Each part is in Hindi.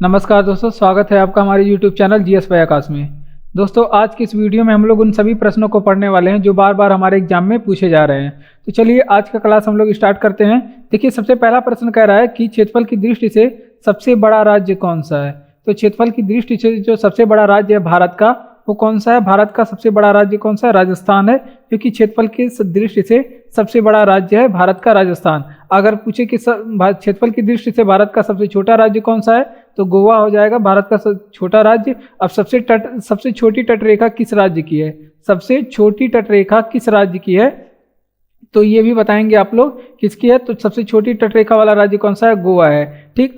नमस्कार दोस्तों, स्वागत है आपका हमारे YouTube चैनल जीएस बाय आकाश में। दोस्तों, आज की इस वीडियो में हम लोग उन सभी प्रश्नों को पढ़ने वाले हैं जो बार बार हमारे एग्जाम में पूछे जा रहे हैं। तो चलिए आज का क्लास हम लोग स्टार्ट करते हैं। देखिए, सबसे पहला प्रश्न कह रहा है कि क्षेत्रफल की दृष्टि से सबसे बड़ा राज्य कौन सा है। तो क्षेत्रफल की दृष्टि से जो सबसे बड़ा राज्य है भारत का, वो कौन सा है? भारत का सबसे बड़ा राज्य कौन सा है? राजस्थान है, क्योंकि क्षेत्रफल की दृष्टि से सबसे बड़ा राज्य है भारत का राजस्थान। अगर पूछे कि क्षेत्रफल की दृष्टि से भारत का सबसे छोटा राज्य कौन सा है, तो गोवा हो जाएगा भारत का छोटा राज्य। अब सबसे छोटी तटरेखा किस राज्य की है? सबसे छोटी तटरेखा किस राज्य की है, तो ये भी बताएंगे आप लोग किसकी है। तो सबसे छोटी तटरेखा वाला राज्य कौन सा है? गोवा है। ठीक,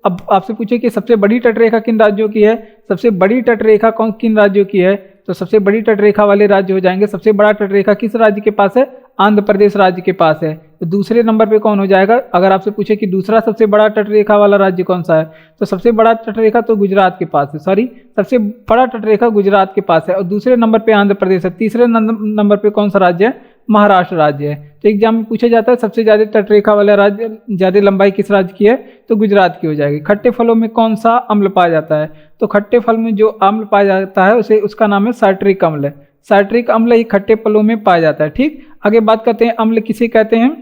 अब आपसे पूछे कि सबसे बड़ी तटरेखा किन राज्यों की है। सबसे बड़ी तटरेखा किन राज्यों की है, तो सबसे बड़ी तटरेखा वाले राज्य हो जाएंगे। सबसे बड़ा तटरेखा किस राज्य के पास है? आंध्र प्रदेश राज्य के पास है। तो दूसरे नंबर पे कौन हो जाएगा? अगर आपसे पूछे कि दूसरा सबसे बड़ा तटरेखा वाला राज्य कौन सा है, तो सबसे बड़ा तटरेखा तो गुजरात के पास है। सबसे बड़ा तटरेखा गुजरात के पास है और दूसरे नंबर पे आंध्र प्रदेश है। तीसरे नंबर पे कौन सा राज्य है? महाराष्ट्र राज्य है। तो एग्जाम में पूछा जाता है सबसे ज्यादा तटरेखा वाला राज्य, ज्यादा लंबाई किस राज्य की है, तो गुजरात की हो जाएगी। खट्टे फलों में कौन सा अम्ल पाया जाता है? तो खट्टे फल में जो अम्ल पाया जाता है उसका नाम है साइट्रिक अम्ल। साइट्रिक अम्ल ही खट्टे फलों में पाया जाता है। ठीक, आगे बात करते हैं अम्ल किसे कहते हैं।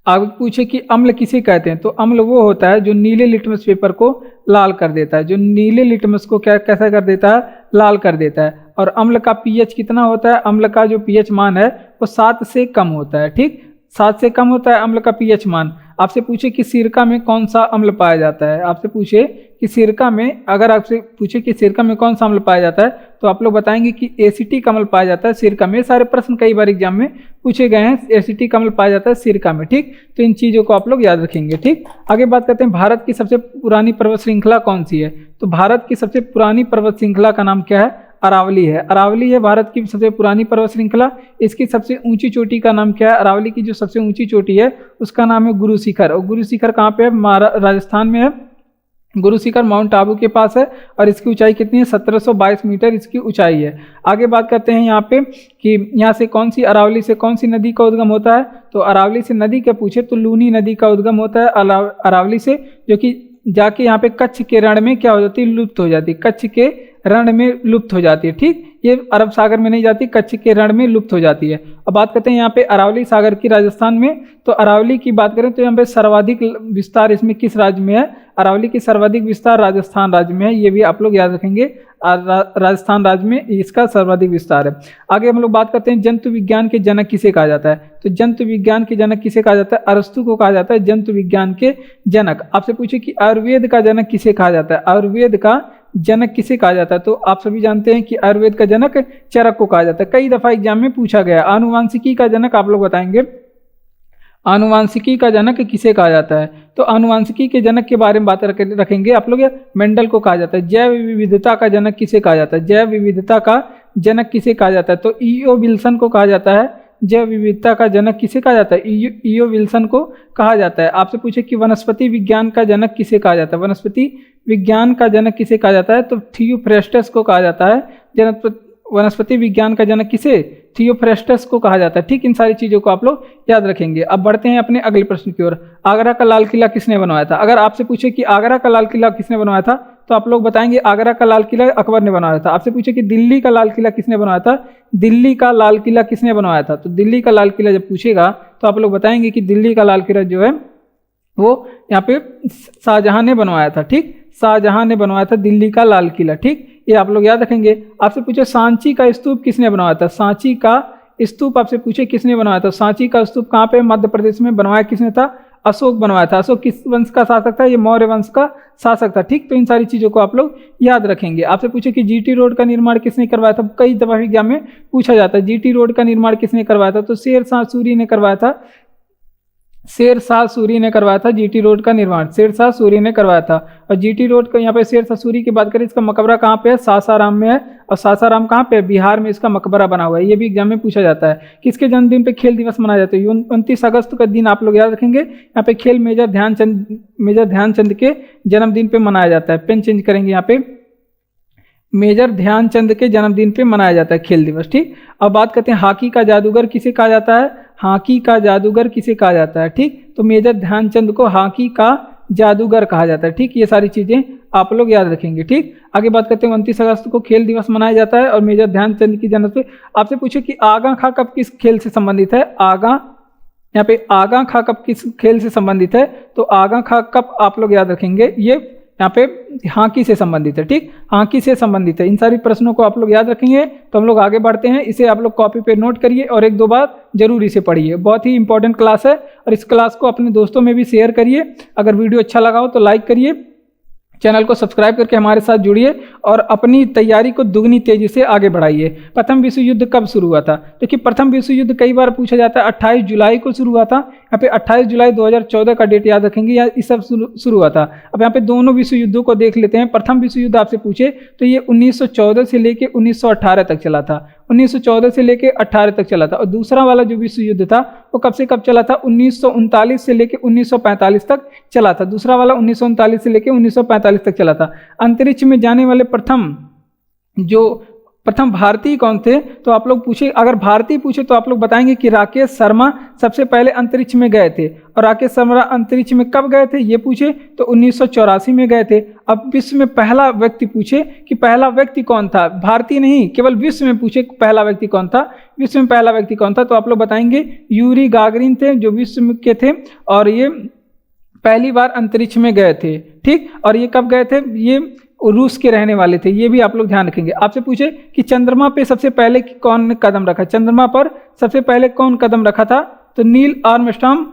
आगे पूछे कि अम्ल किसे कहते हैं, तो अम्ल वो होता है जो नीले लिटमस पेपर को लाल कर देता है। जो नीले लिटमस को कैसा कर देता है? लाल कर देता है। और अम्ल का पीएच कितना होता है? अम्ल का जो पीएच मान है वो 7 से कम होता है। ठीक, 7 से कम होता है अम्ल का पीएच मान। आपसे पूछे कि सिरका में कौन सा अम्ल पाया जाता है, आपसे पूछे कि सिरका में, अगर आपसे पूछे कि सिरका में कौन सा अम्ल पाया जाता है, तो आप लोग बताएंगे कि एसिटिक अम्ल पाया जाता है सिरका में। सारे प्रश्न कई बार एग्जाम में पूछे गए हैं, एसिटिक अम्ल पाया जाता है सिरका में। ठीक, तो इन चीजों को आप लोग याद रखेंगे। ठीक, आगे बात करते हैं भारत की सबसे पुरानी पर्वत श्रृंखला कौन सी है। तो भारत की सबसे पुरानी पर्वत श्रृंखला का नाम क्या है? अरावली है। अरावली है भारत की सबसे पुरानी पर्वत श्रृंखला। इसकी सबसे ऊंची चोटी का नाम क्या है? अरावली की जो सबसे ऊंची चोटी है उसका नाम है गुरु शिखर। और गुरु शिखर कहाँ पे है? राजस्थान में है। गुरु शिखर माउंट आबू के पास है और इसकी ऊंचाई कितनी है? 1722 मीटर इसकी ऊंचाई है। आगे बात करते हैं यहाँ पे कि यहाँ से अरावली से कौन सी नदी का उद्गम होता है। तो अरावली से नदी का पूछे तो लूनी नदी का उद्गम होता है अरावली से, जो कि जाके यहाँ पे कच्छ के रण में क्या हो जाती है? लुप्त हो जाती है। कच्छ के रण में लुप्त हो जाती है। ठीक, ये अरब सागर में नहीं जाती, कच्छ के रण में लुप्त हो जाती है। अब बात करते हैं यहाँ पे अरावली सागर की राजस्थान में। तो अरावली की बात करें तो यहाँ पे सर्वाधिक विस्तार इसमें किस राज्य में है? अरावली की सर्वाधिक विस्तार राजस्थान राज्य में है। ये भी आप लोग याद रखेंगे, राजस्थान राज्य में इसका सर्वाधिक विस्तार है। आगे हम लोग बात करते हैं जंतु विज्ञान के जनक किसे कहा जाता है। तो जंतु विज्ञान के जनक किसे कहा जाता है? अरस्तु को कहा जाता है जंतु विज्ञान के जनक। आपसे पूछे कि आयुर्वेद का जनक किसे कहा जाता है? आयुर्वेद का जनक किसे कहा जाता है? तो आप सभी जानते हैं कि आयुर्वेद का जनक चरक को कहा जाता है। कई दफा एग्जाम में पूछा गया। आनुवांशिकी का जनक आप लोग बताएंगे, आनुवांशिकी का जनक किसे कहा जाता है? तो आनुवांशिकी के जनक के बारे में बात रखेंगे आप लोग। मेंडल को कहा जाता है। जैव विविधता का जनक किसे कहा जाता है? जैव विविधता का जनक किसे कहा जाता है? तो ईओ विल्सन को कहा जाता है। जैव विविधता का जनक किसे कहा जाता है? ईओ विल्सन को कहा जाता है। आपसे पूछे कि वनस्पति विज्ञान का जनक किसे कहा जाता है? वनस्पति विज्ञान का जनक किसे कहा जाता है? तो थियोफ्रेस्टस को कहा जाता है। वनस्पति विज्ञान का जनक किसे? थियोफ्रेस्टस को कहा जाता है। ठीक, इन सारी चीजों को आप लोग याद रखेंगे। अब बढ़ते हैं अपने अगले प्रश्न की ओर। आगरा का लाल किला किसने बनवाया था? अगर आपसे पूछे कि आगरा का लाल किला किसने बनवाया था, तो आप लोग बताएंगे आगरा का लाल किला अकबर ने बनवाया था। आपसे पूछे कि दिल्ली का लाल किला किसने बनवाया था? दिल्ली का लाल किला किसने बनवाया था? तो दिल्ली का लाल किला जब पूछेगा तो आप लोग बताएंगे कि दिल्ली का लाल किला जो है वो यहाँ पे शाहजहां ने बनवाया था। ठीक, शाहजहां ने बनवाया था दिल्ली का लाल किला। ठीक, ये आप लोग याद रखेंगे। आपसे पूछे सांची का स्तूप किसने बनवाया था? सांची का स्तूप आपसे पूछे किसने बनवाया था? सांची का स्तूप कहाँ पे? मध्य प्रदेश में। बनवाया किसने था? अशोक बनवाया था। अशोक किस वंश का शासक था? ये मौर्य वंश का शासक था। ठीक, तो इन सारी चीजों को आप लोग याद रखेंगे। आपसे पूछे कि जीटी रोड का निर्माण किसने करवाया था? कई दफा एग्जाम में पूछा जाता है जीटी रोड का निर्माण किसने करवाया था? तो शेरशाह सूरी ने करवाया था। शेरशाह सूरी ने करवाया था जीटी रोड का निर्माण। शेरशाह सूरी ने करवाया था। और जीटी रोड का यहाँ पे शेरशाह सूरी की बात करें, इसका मकबरा कहाँ पे है? सासाराम में है। और सासाराम कहाँ पे है? बिहार में इसका मकबरा बना हुआ है। ये भी एग्जाम में पूछा जाता है। किसके जन्मदिन पे खेल दिवस मनाया जाता है? 29 अगस्त का दिन आप लोग याद रखेंगे। यहाँ पे खेल मेजर ध्यानचंद के जन्मदिन पे मनाया जाता है। पेन चेंज करेंगे यहाँ पे, मेजर ध्यानचंद के जन्मदिन पे मनाया जाता है खेल दिवस। ठीक, अब बात करते हैं हॉकी का जादूगर किसे कहा जाता है? हॉकी का जादूगर किसे कहा जाता है? ठीक, तो मेजर ध्यानचंद को हॉकी का जादूगर कहा जाता है। ठीक, ये सारी चीज़ें आप लोग याद रखेंगे। ठीक, आगे बात करते हैं 29 अगस्त को खेल दिवस मनाया जाता है और मेजर ध्यानचंद की जन्म पे आपसे पूछे कि आगा खां कब किस खेल से संबंधित है। आगा, यहाँ पे आगा खां कब किस खेल से संबंधित है, तो आगा खां कब आप लोग याद रखेंगे, ये यहाँ पे हॉकी से संबंधित है। ठीक, हॉकी से संबंधित है। इन सारी प्रश्नों को आप लोग याद रखेंगे तो हम लोग आगे बढ़ते हैं। इसे आप लोग कॉपी पे नोट करिए और एक दो बार जरूर इसे पढ़िए। बहुत ही इंपॉर्टेंट क्लास है और इस क्लास को अपने दोस्तों में भी शेयर करिए। अगर वीडियो अच्छा लगा हो तो लाइक करिए, चैनल को सब्सक्राइब करके हमारे साथ जुड़िए और अपनी तैयारी को दुगनी तेजी से आगे बढ़ाइए। प्रथम विश्व युद्ध कब शुरू हुआ था, क्योंकि प्रथम विश्व युद्ध कई बार पूछा जाता है। 28 जुलाई को शुरू हुआ था। यहाँ पे 28 जुलाई 2014 का डेट याद रखेंगे, या इस सब शुरू हुआ था। अब यहाँ पे दोनों विश्व युद्धों को देख लेते हैं। प्रथम विश्व युद्ध आपसे पूछे तो ये 1914 से लेके 1918 तक चला था। 1914 से लेके 18 तक चला था। और दूसरा वाला जो विश्व युद्ध था वो कब से कब चला था, 1939 से लेके 1945 तक चला था। दूसरा वाला 1939 से लेके 1945 तक चला था। अंतरिक्ष में जाने वाले प्रथम भारतीय कौन थे, तो आप लोग पूछे, अगर भारतीय पूछे तो आप लोग बताएंगे कि राकेश शर्मा सबसे पहले अंतरिक्ष में गए थे। और राकेश शर्मा अंतरिक्ष में कब गए थे ये पूछे तो 1984 में गए थे। अब विश्व में पहला व्यक्ति पूछे कि पहला व्यक्ति कौन था, भारतीय नहीं, केवल विश्व में पूछे पहला व्यक्ति कौन था, विश्व में पहला व्यक्ति कौन था, तो आप लोग बताएंगे यूरी गागरिन थे, जो विश्व के थे और ये पहली बार अंतरिक्ष में गए थे। ठीक, और ये कब गए थे, ये रूस के रहने वाले थे। ये भी आप लोग ध्यान रखेंगे। आपसे पूछे कि चंद्रमा पे सबसे पहले कौन ने कदम रखा, चंद्रमा पर सबसे पहले कौन कदम रखा था, तो नील आर्मस्ट्रॉन्ग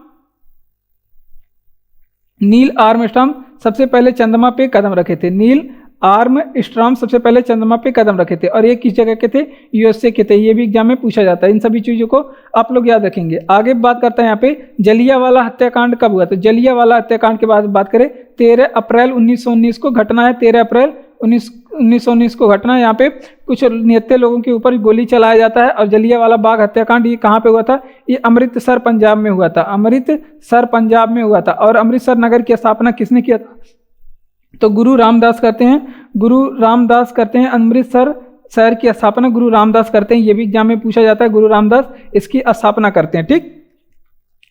सबसे पहले चंद्रमा पे कदम रखे थे। नील आर्मस्ट्रॉन्ग सबसे पहले चंद्रमा पे कदम रखे थे और ये किस जगह के थे, यूएसए के थे। ये भी एग्जाम में पूछा जाता है। इन सभी चीज़ों को आप लोग याद रखेंगे। आगे बात करते हैं यहाँ पे जलियांवाला हत्याकांड कब हुआ, तो जलियांवाला हत्याकांड के बाद बात करें 13 अप्रैल 1919 को घटना है। 13 अप्रैल 1919 को घटना। यहाँ पे कुछ निहत्थे लोगों के ऊपर गोली चलाया जाता है। और जलियांवाला बाग हत्याकांड ये कहाँ पे हुआ था, ये अमृतसर पंजाब में हुआ था। अमृतसर पंजाब में हुआ था। और अमृतसर नगर की स्थापना किसने किया था, तो गुरु रामदास करते हैं। अमृतसर शहर की स्थापना गुरु रामदास करते हैं। ये भी एग्जाम में पूछा जाता है, गुरु रामदास इसकी स्थापना करते हैं। ठीक,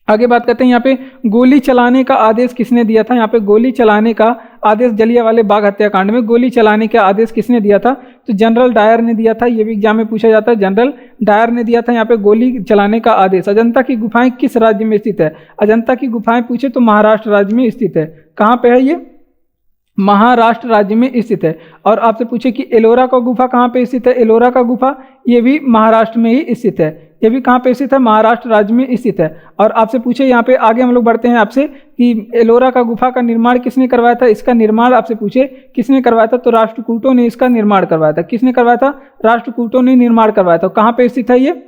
आगे बात करते हैं यहाँ पे गोली चलाने का आदेश किसने दिया था। यहाँ पे गोली चलाने का आदेश जलियांवाले बाग हत्याकांड में गोली चलाने का आदेश किसने दिया था, तो जनरल डायर ने दिया था। ये भी एग्जाम में पूछा जाता है, जनरल डायर ने दिया था यहाँ पे गोली चलाने का आदेश। अजंता की गुफाएं किस राज्य में स्थित है, अजंता की गुफाएं पूछे तो महाराष्ट्र राज्य में स्थित है। कहाँ पे है ये, महाराष्ट्र राज्य में स्थित है। और आपसे पूछे कि एलोरा का गुफा कहाँ पे स्थित है, एलोरा का गुफा ये भी महाराष्ट्र में ही स्थित है। ये भी कहाँ पे स्थित है, महाराष्ट्र राज्य में स्थित है। और आपसे पूछे यहाँ पे आगे हम लोग बढ़ते हैं आपसे कि एलोरा का गुफा का निर्माण किसने करवाया था। इसका निर्माण आपसे पूछे किसने करवाया था, तो राष्ट्रकूटों ने इसका निर्माण करवाया था। किसने करवाया था, राष्ट्रकूटों ने निर्माण करवाया था। कहाँ पे स्थित है, ये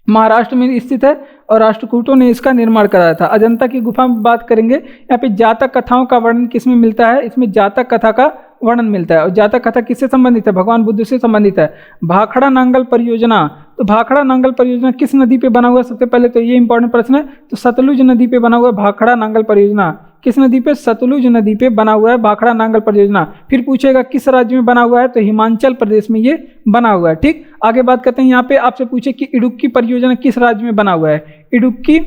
महाराष्ट्र में स्थित है और राष्ट्रकूटों ने इसका निर्माण कराया था। अजंता की गुफा में बात करेंगे। यहाँ पे जातक कथाओं का वर्णन किसमें मिलता है, इसमें जातक कथा का वर्णन मिलता है। और जातक कथा किससे संबंधित है, भगवान बुद्ध से संबंधित है। भाखड़ा नांगल परियोजना, तो भाखड़ा नांगल परियोजना किस नदी पे बना हुआ है, सबसे पहले तो ये इंपॉर्टेंट प्रश्न है, तो सतलुज नदी पे बना हुआ है भाखड़ा नांगल परियोजना। किस नदी पे, सतलुज नदी पे बना हुआ है भाखड़ा नांगल परियोजना। फिर पूछेगा किस राज्य में बना हुआ है, तो हिमाचल प्रदेश में ये बना हुआ है। ठीक, आगे बात करते हैं यहाँ पे आपसे पूछे कि इडुक्की परियोजना किस राज्य में बना हुआ है, इडुक्की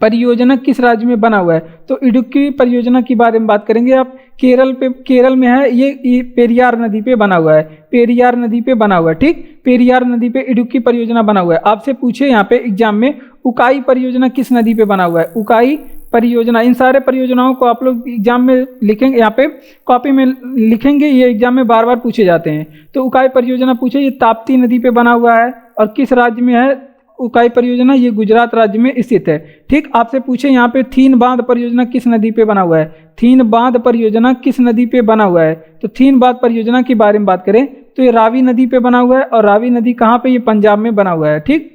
परियोजना किस राज्य में बना हुआ है, तो इडुक्की परियोजना के बारे में बात करेंगे आप। केरल में है ये पेरियार नदी पे बना हुआ है, पेरियार नदी पे बना हुआ है। ठीक, पेरियार नदी पे इडुक्की परियोजना बना हुआ है। आपसे पूछे यहाँ पे एग्जाम में उकाई परियोजना किस नदी पे बना हुआ है, उकाई परियोजना। इन सारे परियोजनाओं को आप लोग एग्जाम में लिखेंगे, यहाँ पे कॉपी में लिखेंगे, ये एग्जाम में बार बार पूछे जाते हैं। तो उकाई परियोजना पूछे ये ताप्ती नदी पे बना हुआ है और किस राज्य में है उकाई परियोजना, ये गुजरात राज्य में स्थित है। ठीक, आपसे पूछे यहाँ पे थीन बांध परियोजना किस नदी पे बना हुआ है, थीन बांध परियोजना किस नदी पे बना हुआ है, तो थीन बांध परियोजना के बारे में बात करें तो ये रावी नदी पे बना हुआ है। और रावी नदी कहाँ पे, ये पंजाब में बना हुआ है। ठीक,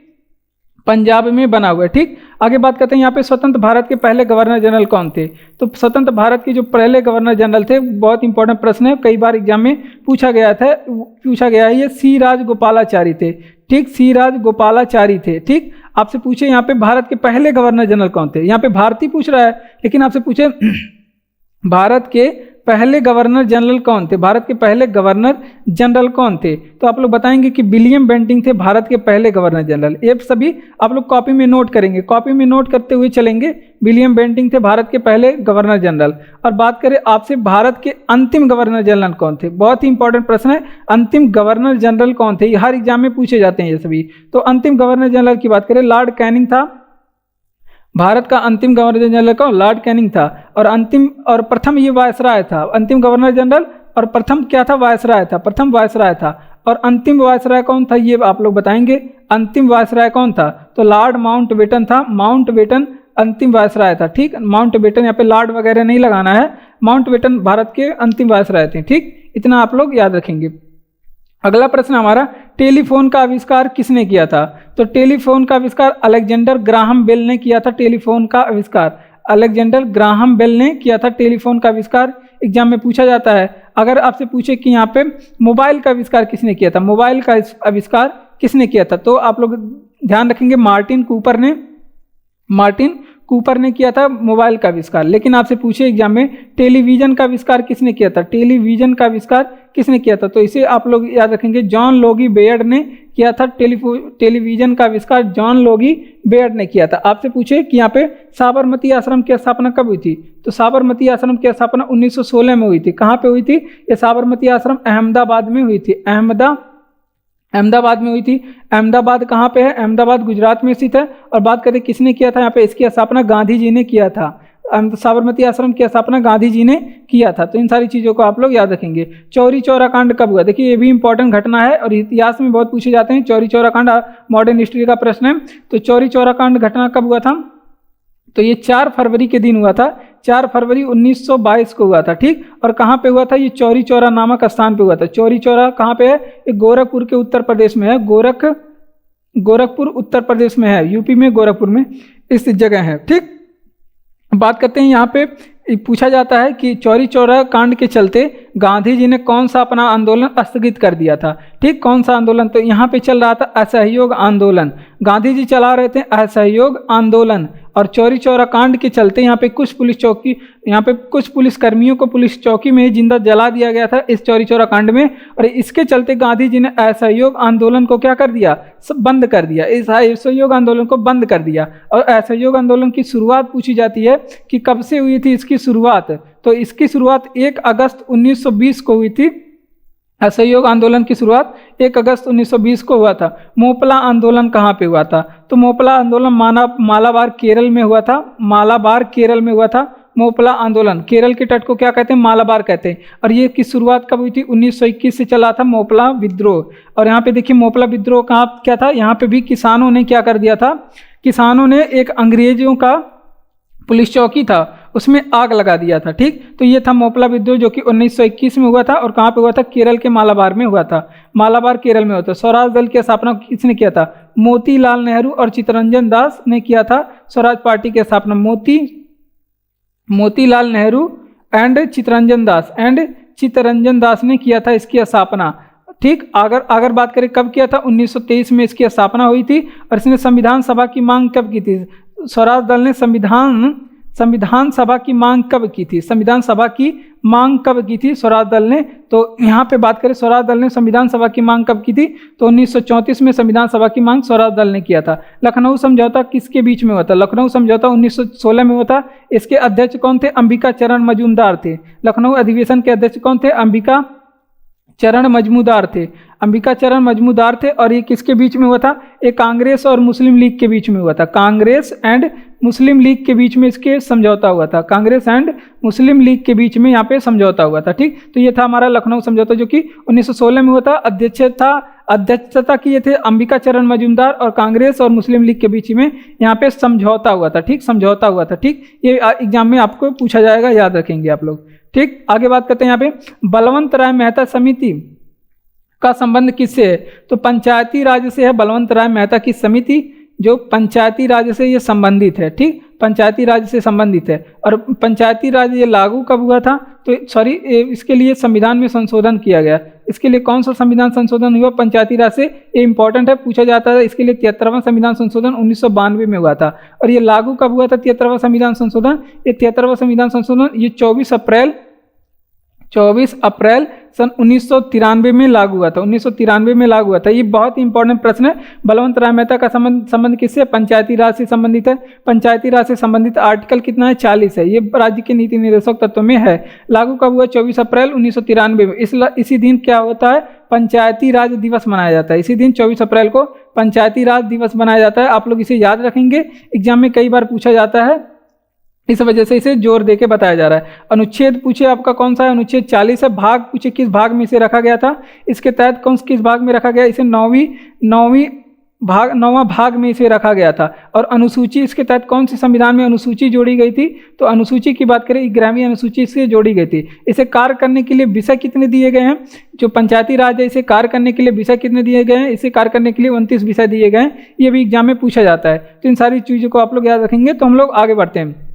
पंजाब में बना हुआ है। ठीक, आगे बात करते हैं यहाँ पे स्वतंत्र भारत के पहले गवर्नर जनरल कौन थे, तो स्वतंत्र भारत के जो पहले गवर्नर जनरल थे, बहुत इंपॉर्टेंट प्रश्न है, कई बार एग्जाम में पूछा गया है, ये सी राजगोपालाचारी थे। ठीक, सी राजगोपालाचारी थे। ठीक, आपसे पूछे यहाँ पे भारत के पहले गवर्नर जनरल कौन थे, यहाँ पे भारतीय पूछ रहा है, लेकिन आपसे पूछे भारत के पहले गवर्नर जनरल कौन थे? भारत के पहले गवर्नर जनरल कौन थे? तो आप लोग बताएंगे कि विलियम बेंटिंक थे भारत के पहले गवर्नर जनरल। ये सभी आप लोग कॉपी में नोट करेंगे, कॉपी में नोट करते हुए चलेंगे। विलियम बेंटिंक थे भारत के पहले गवर्नर जनरल। और बात करें आपसे भारत के अंतिम गवर्नर जनरल कौन थे? बहुत ही इंपॉर्टेंट प्रश्न है, अंतिम गवर्नर जनरल कौन थे? हर एग्जाम में पूछे जाते हैं ये सभी। तो अंतिम गवर्नर जनरल की बात करें, लॉर्ड कैनिंग था भारत का अंतिम गवर्नर जनरल। कौन? लॉर्ड कैनिंग था। और अंतिम और प्रथम ये वायसराय था, अंतिम गवर्नर जनरल और प्रथम क्या था? वायसराय था, प्रथम वायसराय था। और अंतिम वायसराय कौन था ये आप लोग बताएंगे। अंतिम वायसराय कौन था? तो लॉर्ड माउंटबेटन था, माउंटबेटन अंतिम वायसराय था। ठीक, माउंटबेटन, यहाँ पे लॉर्ड वगैरह नहीं लगाना है, माउंटबेटन भारत के अंतिम वायसराय थे। ठीक, इतना आप लोग याद रखेंगे। अगला प्रश्न हमारा, टेलीफोन का आविष्कार किसने किया था? तो टेलीफोन का आविष्कार अलेक्जेंडर ग्राहम बेल ने किया था। टेलीफोन का आविष्कार अलेक्जेंडर ग्राहम बेल ने किया था। टेलीफोन का आविष्कार एग्जाम में पूछा जाता है। अगर आपसे पूछे कि यहाँ पे मोबाइल का आविष्कार किसने किया था, मोबाइल का आविष्कार किसने किया था, तो आप लोग ध्यान रखेंगे मार्टिन कूपर ने किया था मोबाइल का आविष्कार। लेकिन आपसे पूछे एग्जाम में टेलीविजन का आविष्कार किसने किया था, टेलीविजन का आविष्कार किसने किया था, तो इसे आप लोग याद रखेंगे जॉन लोगी बेयर्ड ने किया था। टेलीविजन का आविष्कार जॉन लोगी बेयर्ड ने किया था। आपसे पूछे कि यहाँ पे साबरमती आश्रम की स्थापना कब हुई थी, तो साबरमती आश्रम की स्थापना 1916 में हुई थी। कहाँ पे हुई थी ये साबरमती आश्रम? अहमदाबाद में हुई थी, अहमदाबाद में हुई थी। अहमदाबाद कहाँ पे है? अहमदाबाद गुजरात में स्थित है। और बात करें किसने किया था यहाँ पे, इसकी स्थापना गांधी जी ने किया था। साबरमती आश्रम की स्थापना गांधी जी ने किया था। तो इन सारी चीज़ों को आप लोग याद रखेंगे। चौरी चौरा कांड कब हुआ? देखिए ये भी इंपॉर्टेंट घटना है और इतिहास में बहुत पूछे जाते हैं। चौरी चौरा कांड मॉडर्न हिस्ट्री का प्रश्न है। तो चौरी चौरा कांड घटना कब हुआ था? तो ये 4 फरवरी के दिन हुआ था, 4 फरवरी 1922 को हुआ था। ठीक, और कहाँ पे हुआ था? ये चौरी चौरा नामक स्थान पे हुआ था। चौरी चौरा कहाँ पे है? ये गोरखपुर के उत्तर प्रदेश में है। गोरखपुर उत्तर प्रदेश में है, यूपी में गोरखपुर में इस जगह है। ठीक, बात करते हैं यहाँ पे पूछा जाता है कि चौरी चौरा कांड के चलते गांधी जी ने कौन सा अपना आंदोलन स्थगित कर दिया था। ठीक, कौन सा आंदोलन? तो यहाँ पे चल रहा था असहयोग आंदोलन। गांधी जी चला रहे थे असहयोग आंदोलन। और चौरी चौरा कांड के चलते यहाँ पे कुछ पुलिस कर्मियों को पुलिस चौकी में ही जिंदा जला दिया गया था इस चौरी चौरा कांड में। और इसके चलते गांधी जी ने असहयोग आंदोलन को क्या कर दिया? सब बंद कर दिया, इस असहयोग आंदोलन को बंद कर दिया। और असहयोग आंदोलन की शुरुआत पूछी जाती है कि कब से हुई थी इसकी शुरुआत, तो इसकी शुरुआत 1 अगस्त 1920 को हुई थी। असहयोग आंदोलन की शुरुआत 1 अगस्त 1920 को हुआ था। मोपला आंदोलन कहाँ पे हुआ था? तो मोपला आंदोलन मालाबार केरल में हुआ था, मालाबार केरल में हुआ था। मोपला आंदोलन, केरल के तट को क्या कहते हैं? मालाबार कहते हैं। और ये की शुरुआत कब हुई थी? 1921 से चला था मोपला विद्रोह। और यहाँ पे देखिए मोपला विद्रोह कहाँ क्या था? यहाँ पे भी किसानों ने क्या कर दिया था? किसानों ने एक अंग्रेजों का पुलिस चौकी था उसमें आग लगा दिया था। ठीक, तो ये था मोपला विद्रोह जो कि 1921 में हुआ था। और कहाँ पे हुआ था? केरल के मालाबार में हुआ था, मालाबार केरल में हुआ था। स्वराज दल की स्थापना किसने किया था? मोतीलाल नेहरू और चित्तरंजन दास ने किया था स्वराज पार्टी की स्थापना। मोतीलाल नेहरू एंड चित्तरंजन दास ने किया था इसकी स्थापना। ठीक, अगर बात करें कब किया था? 1923 में इसकी स्थापना हुई थी। और इसने संविधान सभा की मांग कब की थी? स्वराज दल ने संविधान सभा की मांग कब की थी? संविधान सभा की मांग कब की थी स्वराज दल ने? तो यहाँ पे बात करें स्वराज दल ने संविधान सभा की मांग कब की थी? तो 1934 में संविधान सभा की मांग स्वराज दल ने किया था। लखनऊ समझौता किसके बीच में हुआ था? लखनऊ समझौता 1916 में हुआ था। इसके अध्यक्ष कौन थे? अंबिका चरण मजूमदार थे। लखनऊ अधिवेशन के अध्यक्ष कौन थे? अंबिका चरण मजमूदार थे। और ये किसके बीच में हुआ था? ये कांग्रेस और मुस्लिम लीग के बीच में हुआ था। कांग्रेस एंड मुस्लिम लीग के बीच में इसके समझौता हुआ था। कांग्रेस एंड मुस्लिम लीग के बीच में यहाँ पे समझौता हुआ था। ठीक, तो ये था हमारा लखनऊ समझौता जो कि 1916 में हुआ था। अध्यक्षता किए थे अंबिका चरण मजूमदार और कांग्रेस और मुस्लिम लीग के बीच में यहाँ पे समझौता हुआ था। ठीक, समझौता हुआ था। ठीक, ये एग्जाम में आपको पूछा जाएगा, याद रखेंगे आप लोग। ठीक, आगे बात करते हैं यहाँ पे बलवंत राय मेहता समिति का संबंध किससे है? तो पंचायती राज से है। बलवंत राय मेहता की समिति जो पंचायती राज से ये संबंधित है। ठीक, पंचायती राज से संबंधित है। और पंचायती राज ये लागू कब हुआ था? तो इसके लिए संविधान में संशोधन किया गया। इसके लिए कौन सा संविधान संशोधन हुआ पंचायती राज से? ये इंपॉर्टेंट है, पूछा जाता है। इसके लिए 73वां संविधान संशोधन 1992 में हुआ था। और ये लागू कब हुआ था 73वां संविधान संशोधन? ये 73वां संविधान संशोधन ये 24 अप्रैल 24 अप्रैल सन 1993 में लागू हुआ था। 1993 में लागू हुआ था। ये बहुत ही इंपॉर्टेंट प्रश्न है। बलवंत राय मेहता का संबंध किससे? पंचायती राज से संबंधित है। पंचायती राज से संबंधित आर्टिकल कितना है? 40 है। ये राज्य के नीति निर्देशक तत्व में है। लागू कब हुआ? 24 अप्रैल 1993 में। इसी दिन क्या होता है? पंचायती राज दिवस मनाया जाता है। इसी दिन 24 अप्रैल को पंचायती राज दिवस मनाया जाता है। आप लोग इसे याद रखेंगे, एग्जाम में कई बार पूछा जाता है, इस वजह से इसे जोर देके बताया जा रहा है। अनुच्छेद पूछे आपका कौन सा है? अनुच्छेद 40 है। भाग पूछे किस भाग में इसे रखा गया था? इसके तहत किस भाग में रखा गया? इसे नौवां भाग में इसे रखा गया था। और अनुसूची इसके तहत कौन सी संविधान में अनुसूची जोड़ी गई थी? तो अनुसूची की बात करें, 11वीं अनुसूची से जोड़ी गई थी। इसे कार्य करने के लिए विषय कितने दिए गए हैं? जो पंचायती राज है, इसे कार्य करने के लिए विषय कितने दिए गए हैं? इसे कार्य करने के लिए 29 विषय दिए गए हैं। ये भी एग्जाम में पूछा जाता है। तो इन सारी चीज़ों को आप लोग याद रखेंगे। तो हम लोग आगे बढ़ते हैं।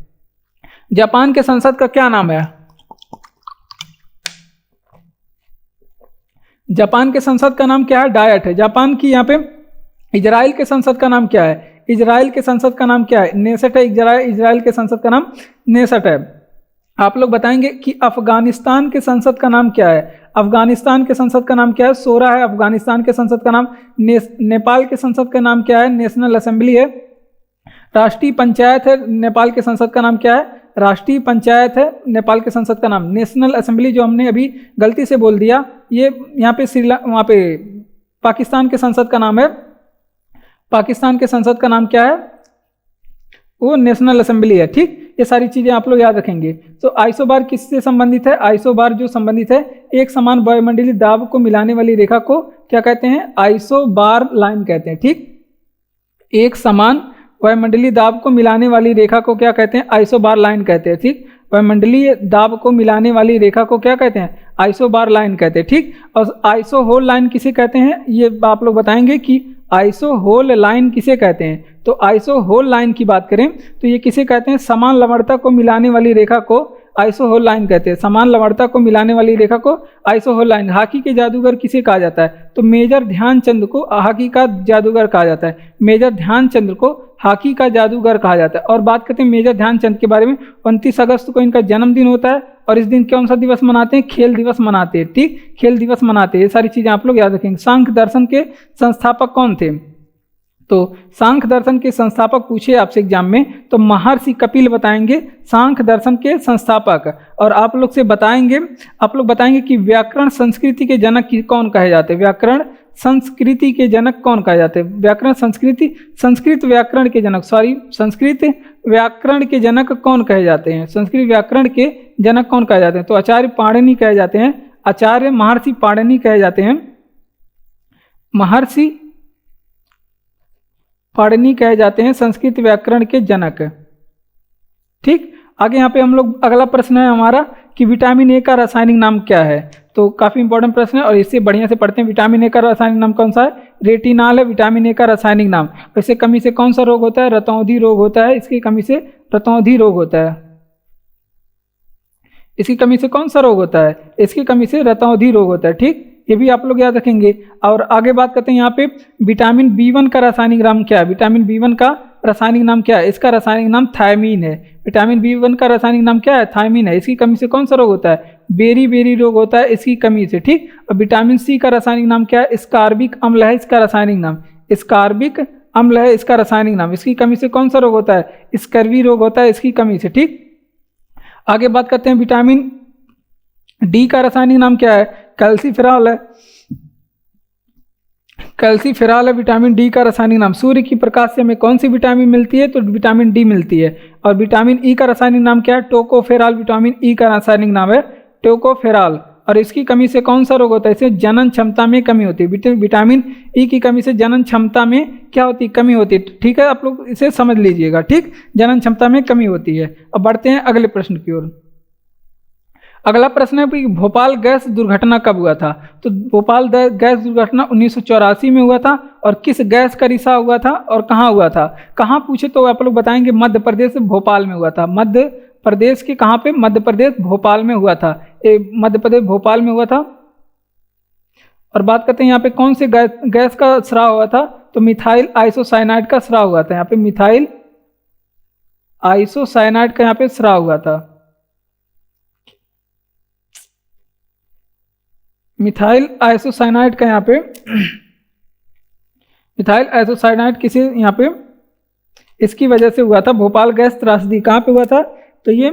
जापान के संसद का क्या नाम है? जापान के संसद का नाम क्या है? डायट है। जापान की यहाँ पे इजराइल के संसद का नाम क्या है? इजराइल के संसद का नाम क्या है? नेसेट है। इजराइल के संसद का नाम नेसेट है। आप लोग बताएंगे कि अफगानिस्तान के संसद का नाम क्या है? अफगानिस्तान के संसद का नाम क्या है? सोरा है अफगानिस्तान के संसद का नाम। नेपाल के संसद का नाम क्या है? नेशनल असेंबली है। राष्ट्रीय पंचायत है नेपाल के संसद का नाम क्या है? राष्ट्रीय पंचायत है नेपाल के संसद का नाम। नेशनल असेंबली जो हमने अभी गलती से बोल दिया, ये यहाँ पे वहाँ पे पाकिस्तान के संसद का नाम है। पाकिस्तान के संसद का नाम क्या है? वो नेशनल असेंबली है। ठीक, ये सारी चीज़ें आप लोग याद रखेंगे। तो आइसोबार किससे संबंधित है? आइसोबार जो संबंधित है, एक समान वायुमंडलीय दाब को मिलाने वाली रेखा को क्या कहते हैं? आइसोबार लाइन कहते हैं। ठीक, एक समान वायुमंडलीय दाब को मिलाने वाली रेखा को क्या कहते हैं? आइसोबार लाइन कहते हैं। ठीक, वायुमंडलीय दाब को मिलाने वाली रेखा को क्या कहते हैं? आइसोबार लाइन कहते हैं। ठीक, और आइसोहोल लाइन किसे कहते हैं? ये आप लोग बताएंगे कि आइसोहोल लाइन किसे कहते हैं। तो आइसोहोल लाइन की बात करें तो ये किसे कहते हैं? समान लवणता को मिलाने वाली रेखा को आइसोहोल लाइन कहते हैं। समान लवणता को मिलाने वाली रेखा को आइसोहोल लाइन। हॉकी के जादूगर किसे कहा जाता है? तो मेजर ध्यानचंद को हॉकी का जादूगर कहा जाता है। मेजर ध्यानचंद को हॉकी का जादूगर कहा जाता है। और बात करते हैं मेजर ध्यानचंद के बारे में, 29 अगस्त को इनका जन्मदिन होता है। और इस दिन कौन सा दिवस मनाते हैं? खेल दिवस मनाते हैं। ठीक, खेल दिवस मनाते हैं। ये सारी चीज़ें आप लोग याद रखेंगे। सांख्य दर्शन के संस्थापक कौन थे? तो सांख्य दर्शन के संस्थापक पूछे आपसे एग्जाम में तो महर्षि कपिल बताएंगे सांख्य दर्शन के संस्थापक। और आप लोग बताएंगे कि व्याकरण संस्कृति के जनक कौन कहे जाते हैं? व्याकरण संस्कृति के जनक कौन कहे जाते हैं? व्याकरण संस्कृत व्याकरण के जनक, संस्कृत व्याकरण के जनक कौन कहे जाते हैं? संस्कृत व्याकरण के जनक कौन कहे जाते हैं? तो आचार्य पाणिनि कहे जाते हैं। आचार्य महर्षि पाणिनि कहे जाते हैं। महर्षि पाणिनि कहे जाते हैं संस्कृत व्याकरण के जनक। ठीक, आगे यहाँ पे हम लोग अगला प्रश्न है हमारा कि विटामिन ए का रासायनिक नाम क्या है? तो काफ़ी इंपॉर्टेंट प्रश्न है और इससे बढ़िया से पढ़ते हैं। विटामिन ए का रासायनिक नाम कौन सा है? रेटिनॉल है विटामिन ए का रासायनिक नाम। इससे कमी से कौन सा रोग होता है? रतौंधी रोग होता है। इसकी कमी से रतौंधी रोग होता है। इसकी कमी से कौन सा रोग होता है? इसकी कमी से रतौंधी रोग होता है। ठीक, ये भी आप लोग याद रखेंगे। और आगे बात करते हैं यहाँ पे विटामिन बी1 का रासायनिक नाम क्या है? विटामिन बी1 का रासायनिक नाम क्या है? इसका रासायनिक नाम थायमीन है। विटामिन बी1 का रासायनिक नाम क्या है? थायमीन है। इसकी कमी से कौन सा रोग होता है? बेरी रोग होता है इसकी कमी से। ठीक, और विटामिन सी का रासायनिक नाम क्या है? स्कारबिक अम्ल है इसका रासायनिक नाम। स्कारबिक अम्ल है इसका रासायनिक नाम। इसकी कमी से कौन सा रोग होता है? स्कर्वी रोग होता है इसकी कमी से। ठीक, आगे बात करते हैं विटामिन डी का रासायनिक नाम क्या है? कैल्सीफेरॉल है। कैल्सीफेरॉल है विटामिन डी का रासायनिक नाम। सूर्य की प्रकाश से हमें कौन सी विटामिन मिलती है? तो विटामिन डी मिलती है। और विटामिन ई का रासायनिक नाम क्या है? टोकोफेरॉल। विटामिन ई का रासायनिक नाम है टोकोफेरॉल। और इसकी कमी से कौन सा रोग होता है? इससे जनन क्षमता में कमी होती है। विटामिन ई की कमी से जनन क्षमता में क्या होती है? कमी होती है। ठीक है, आप लोग इसे समझ लीजिएगा। ठीक, जनन क्षमता में कमी होती है। अब बढ़ते हैं अगले प्रश्न की ओर। अगला प्रश्न है कि भोपाल गैस दुर्घटना कब हुआ था? तो भोपाल गैस दुर्घटना 1984 में हुआ था। और किस गैस का रिसाव हुआ था और कहाँ हुआ था? कहाँ पूछे तो आप लोग बताएंगे मध्य प्रदेश भोपाल में हुआ था। मध्य प्रदेश के कहाँ पे? मध्य प्रदेश भोपाल में हुआ था। मध्य प्रदेश भोपाल में हुआ था। और बात करते हैं यहाँ पे कौन से गैस का स्राव हुआ था? तो मिथाइल आइसोसाइनाइड का स्राव हुआ था। यहाँ पे मिथाइल आइसोसाइनाइड का यहाँ पे स्राव हुआ था। मिथाइल आइसोसाइनाइड का यहाँ पे मिथाइल आइसोसाइनाइड किसी यहाँ पे इसकी वजह से हुआ था, भोपाल गैस त्रासदी। कहाँ पे हुआ था? तो ये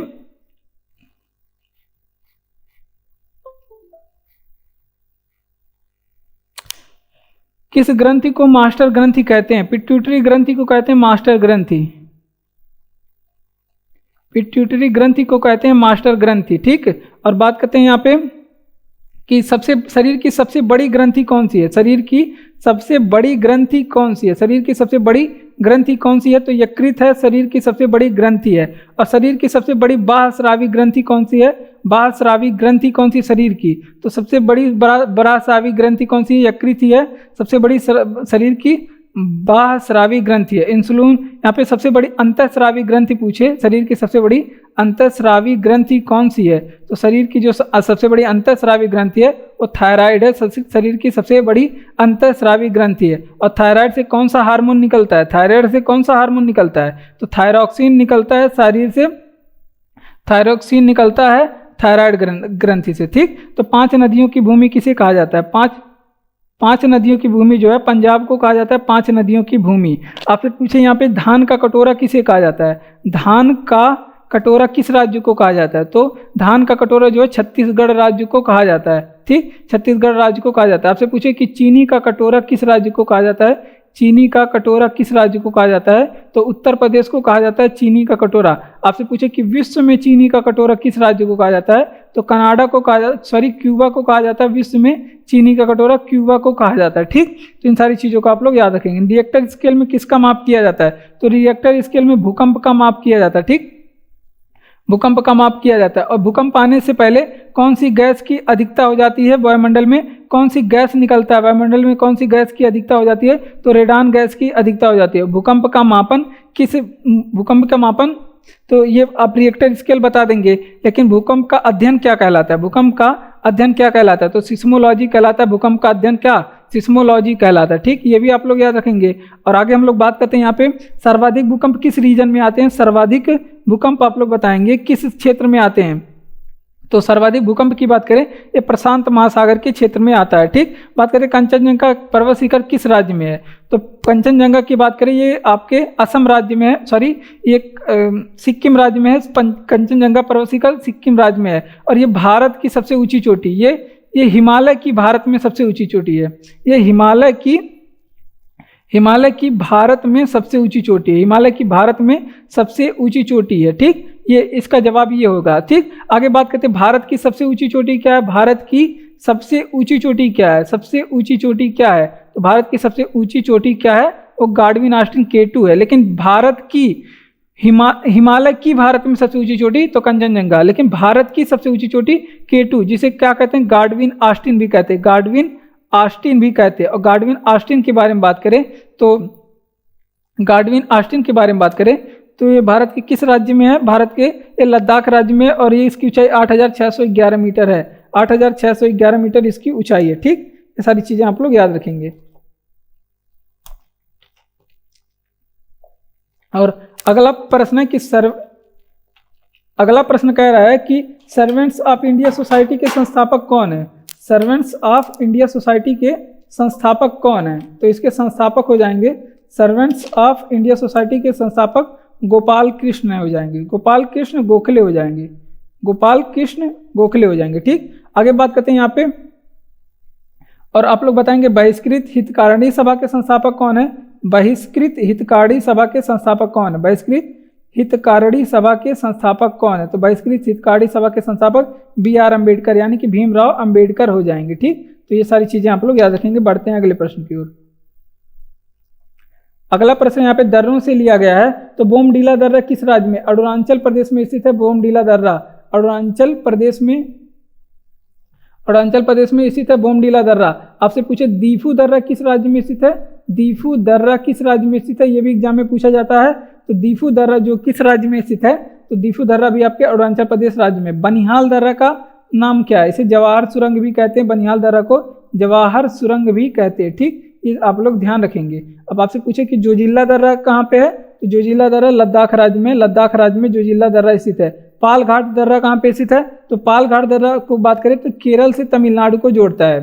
किस ग्रंथि को मास्टर ग्रंथि कहते हैं? पिट्यूटरी ग्रंथि को कहते हैं मास्टर ग्रंथि। पिट्यूटरी ग्रंथि को कहते हैं मास्टर ग्रंथि। ठीक। और बात करते हैं यहाँ पे कि शरीर की सबसे बड़ी ग्रंथि कौन सी है? शरीर की सबसे बड़ी ग्रंथि कौन सी है? शरीर की सबसे बड़ी ग्रंथि कौन सी है? तो यकृत है, शरीर की सबसे बड़ी ग्रंथि है। और शरीर की सबसे बड़ी बाह्यस्रावी ग्रंथि कौन सी है? बाह्यस्रावी ग्रंथि कौन सी शरीर की? तो सबसे बड़ी बाह्यस्रावी ग्रंथि कौन सी है? यकृत ही है, सबसे बड़ी शरीर की बाह्यस्रावी ग्रंथि है। इंसुलिन यहाँ पे सबसे बड़ी अंतःस्रावी ग्रंथि पूछे, शरीर की सबसे बड़ी अंतःस्रावी ग्रंथि कौन सी है? तो शरीर की जो सबसे बड़ी अंतःस्रावी ग्रंथि है वो थायराइड है, शरीर की सबसे बड़ी अंतःस्रावी ग्रंथि है। और थायराइड से कौन सा हार्मोन निकलता है? थायराइड से कौन सा हार्मोन निकलता है? तो थायरॉक्सिन निकलता है शरीर से, थायरॉक्सिन निकलता है थायराइड ग्रंथि से। ठीक। तो 5 नदियों की भूमि किसे कहा जाता है? पांच नदियों की भूमि जो है पंजाब को कहा जाता है 5 नदियों की भूमि। आपसे पूछे यहाँ पे धान का कटोरा किसे कहा जाता है? धान का कटोरा किस राज्य को कहा जाता है? तो धान का कटोरा जो है छत्तीसगढ़ राज्य को कहा जाता है। ठीक। छत्तीसगढ़ राज्य को कहा जाता है। आपसे पूछे कि चीनी का कटोरा किस राज्य को कहा जाता है? चीनी का कटोरा किस राज्य को कहा जाता है? तो उत्तर प्रदेश को कहा जाता है चीनी का कटोरा। आपसे पूछे कि विश्व में चीनी का कटोरा किस राज्य को कहा जाता है? तो कनाडा को कहा जाता, सॉरी क्यूबा को कहा जाता है। विश्व में चीनी का कटोरा क्यूबा को कहा जाता है। ठीक। तो इन सारी चीजों को आप लोग याद रखेंगे। रिएक्टर स्केल में किसका माप किया जाता है? तो रिएक्टर स्केल में भूकंप का माप किया जाता है। ठीक। भूकंप का माप किया जाता है। और भूकंप आने से पहले कौन सी गैस की अधिकता हो जाती है? वायुमंडल में कौन सी गैस निकलता है? वायुमंडल में कौन सी गैस की अधिकता हो जाती है? तो रेडान गैस की अधिकता हो जाती है। भूकंप का मापन भूकंप का मापन तो ये आप रिएक्टर स्केल बता देंगे, लेकिन भूकंप का अध्ययन क्या कहलाता है? भूकंप का अध्ययन क्या कहलाता है? तो सिस्मोलॉजी कहलाता है। भूकंप का अध्ययन क्या? सिस्मोलॉजी कहलाता है। ठीक। ये भी आप लोग याद रखेंगे। और आगे हम लोग बात करते हैं यहाँ पे सर्वाधिक भूकंप किस रीजन में आते हैं? सर्वाधिक भूकंप आप लोग बताएंगे किस क्षेत्र में आते हैं? तो सर्वाधिक भूकंप की बात करें ये प्रशांत महासागर के क्षेत्र में आता है। ठीक। बात करें कंचनजंगा पर्वत शिखर किस राज्य में है? तो कंचनजंगा की बात करें ये आपके असम राज्य में है, सॉरी ये सिक्किम राज्य में है। कंचनजंगा पर्वत शिखर सिक्किम राज्य में है। और ये भारत की सबसे ऊंची चोटी, ये हिमालय की भारत में सबसे ऊंची चोटी है। ये हिमालय की भारत में सबसे ऊंची चोटी है। हिमालय की भारत में सबसे ऊंची चोटी है। ठीक। ये इसका जवाब ये होगा। ठीक। आगे बात करते हैं भारत की सबसे ऊंची चोटी क्या है? भारत की सबसे ऊंची चोटी क्या है? सबसे ऊंची चोटी क्या है? तो भारत की सबसे ऊंची चोटी क्या है? वो गाडविन ऑस्टिन K2 है। लेकिन भारत की हिमालय की भारत में सबसे ऊंची चोटी तो कंचनजंगा, लेकिन भारत की सबसे ऊंची चोटी K2 जिसे क्या कहते हैं? गाडविन ऑस्टिन भी कहते हैं। गाडविन ऑस्टिन भी कहते हैं। और गाडविन ऑस्टिन के बारे में बात करें तो गाडविन ऑस्टिन के बारे में बात करें तो ये भारत के किस राज्य में है? भारत के ये लद्दाख राज्य में। और ये इसकी ऊंचाई 8611 मीटर है। 8611 मीटर इसकी ऊंचाई है। ठीक। ये सारी चीजें आप लोग याद रखेंगे। और अगला प्रश्न है कि अगला प्रश्न कह रहा है कि सर्वेंट्स ऑफ इंडिया सोसाइटी के संस्थापक कौन है? सर्वेंट्स ऑफ इंडिया सोसाइटी के संस्थापक कौन है? तो इसके संस्थापक हो जाएंगे सर्वेंट्स ऑफ इंडिया सोसाइटी के संस्थापक गोपाल कृष्ण हो जाएंगे। गोपाल कृष्ण गोखले हो जाएंगे। गोपाल कृष्ण गोखले हो जाएंगे। ठीक। आगे बात करते हैं यहाँ पे और आप लोग बताएंगे बहिष्कृत हितकारिणी सभा के संस्थापक कौन है? बहिष्कृत हितकारिणी सभा के संस्थापक कौन है? बहिष्कृत हितकारिणी सभा के संस्थापक कौन है? तो बहिष्कृत हितकारिणी सभा के संस्थापक BR अम्बेडकर यानी कि भीमराव अम्बेडकर हो जाएंगे। ठीक। तो ये सारी चीजें आप लोग याद रखेंगे। बढ़ते हैं अगले प्रश्न की ओर। अगला प्रश्न यहाँ पे दर्रों से लिया गया है। तो बोमडीला दर्रा किस राज्य में? अरुणाचल प्रदेश में स्थित है बोमडीला दर्रा। अरुणाचल प्रदेश में स्थित है बोमडीला दर्रा। आपसे पूछे दीफू दर्रा किस राज्य में स्थित है? दीफू दर्रा किस राज्य में स्थित है? ये भी एग्जाम में पूछा जाता है। तो दीफू दर्रा जो किस राज्य में स्थित है? तो दीफू दर्रा भी आपके अरुणाचल प्रदेश राज्य में। बनिहाल दर्रा का नाम क्या है? इसे जवाहर सुरंग भी कहते हैं। बनिहाल दर्रा को जवाहर सुरंग भी कहते हैं। ठीक। ये आप लोग ध्यान रखेंगे। अब आपसे पूछे कि जोजिला दर्रा कहाँ पे है? तो जोजिला दर्रा लद्दाख राज्य में जोजिला दर्रा स्थित है। पालघाट दर्रा कहाँ पे स्थित है? तो पालघाट दर्रा को बात करें तो केरल से तमिलनाडु को जोड़ता है,